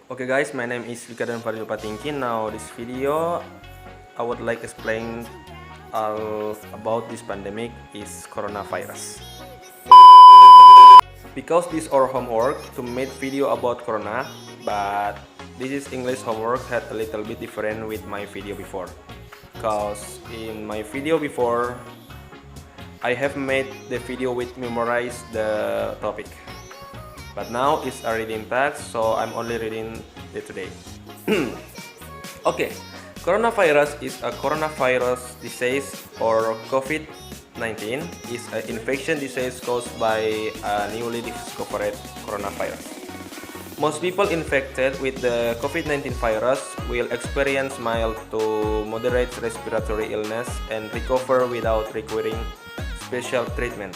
Okay guys, my name is Vikadan Fadil Patingki. Now this video I would like explain about this pandemic is coronavirus. Because this our homework to make video about corona, but this is English homework had a little bit different with my video before. Cause in my video before I have made the video with memorize the topic. But now it's a reading text, so I'm only reading it today. Okay, coronavirus is a coronavirus disease or COVID-19 is an infection disease caused by a newly discovered coronavirus. Most people infected with the COVID-19 virus will experience mild to moderate respiratory illness and recover without requiring special treatment.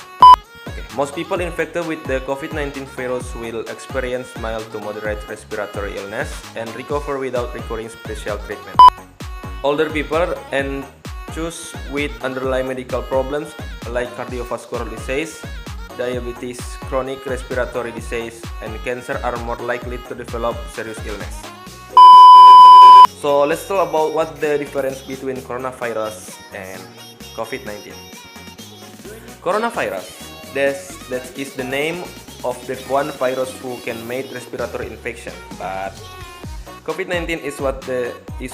Most people infected with the COVID-19 virus will experience mild to moderate respiratory illness and recover without requiring special treatment. Older people and those with underlying medical problems like cardiovascular disease, diabetes, chronic respiratory disease, and cancer are more likely to develop serious illness. So let's talk about what the difference between coronavirus and COVID-19. Coronavirus. That is the name of the one virus who can make respiratory infection, but COVID-19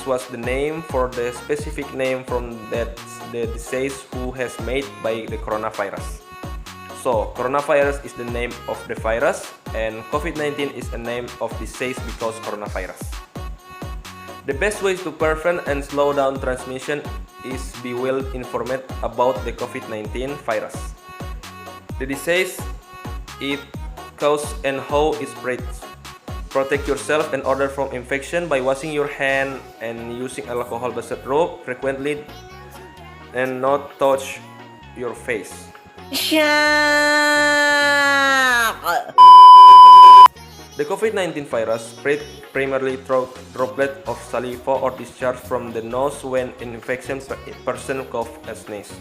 was the name for the specific name from that the disease who has made by the coronavirus. So coronavirus is the name of the virus, and COVID-19 is a name of disease because coronavirus. The best way to prevent and slow down transmission is be well informed about the COVID-19 virus. The disease, it causes and how it spreads. Protect yourself and other from infection by washing your hand and using alcohol-based rope frequently and not touch your face. The COVID-19 virus spread primarily through droplets of saliva or discharge from the nose when an infected person cough and sneeze.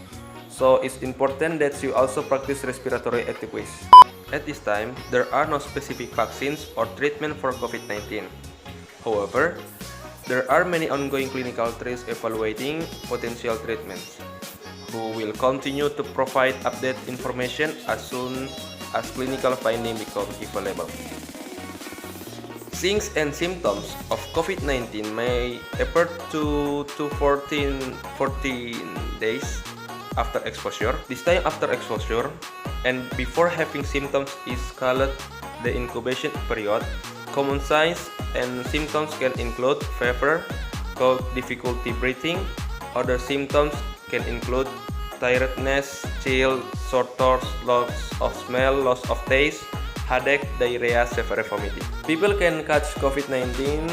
So it's important that you also practice respiratory etiquette. At this time, there are no specific vaccines or treatment for COVID-19. However, there are many ongoing clinical trials evaluating potential treatments, who will continue to provide updated information as soon as clinical findings become available. Signs and symptoms of COVID-19 may appear 2 to 14 days after exposure. This time after exposure and before having symptoms is called the incubation period. Common signs and symptoms can include fever, cold, difficulty breathing. Other symptoms can include tiredness, chill, sore throat, loss of smell, loss of taste, headache, diarrhea, severe vomiting. People can catch COVID-19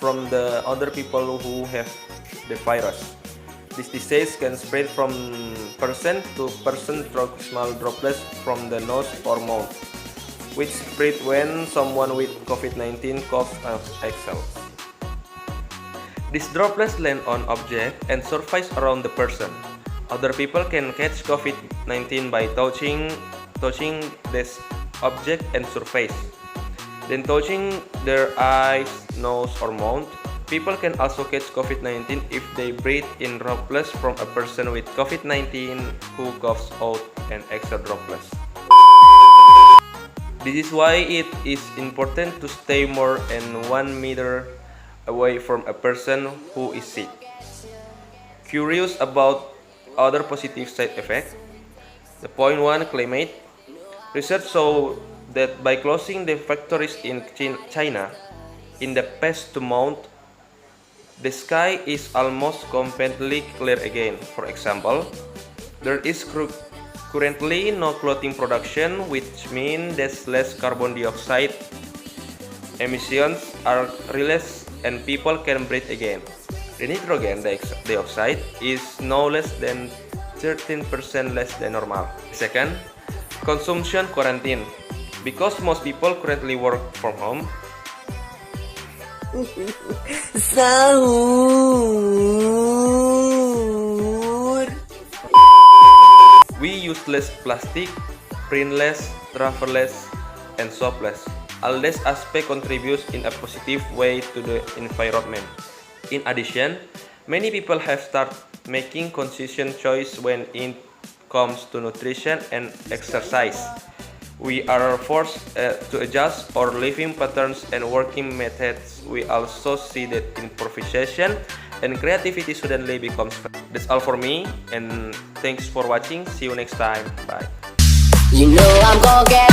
from the other people who have the virus. This disease can spread from person to person through small droplets from the nose or mouth, which spread when someone with COVID-19 coughs or exhales. These droplets land on objects and surface around the person. Other people can catch COVID-19 by touching this object and surface, then touching their eyes, nose, or mouth. People can also catch COVID-19 if they breathe in droplets from a person with COVID-19 who coughs out and exhale droplets. This is why it is important to stay more than 1 meter away from a person who is sick. Curious about other positive side effects? The point 1 climate. Research show that by closing the factories in China in the past 2 months, the sky is almost completely clear again. For example, there is currently no clothing production, which means that less carbon dioxide emissions are released and people can breathe again. The nitrogen dioxide is no less than 13% less than normal. Second, consumption quarantine. Because most people currently work from home, Sahur. we use less plastic, printless, travel less, and soap less. all these aspects contributes in a positive way to the environment. In addition, many people have started making conscious choice when it comes to nutrition and exercise. We are forced to adjust our living patterns and working methods. We also see that improvisation and creativity suddenly becomes. That's all for me, and thanks for watching. See you next time. Bye. You know I'm gonna get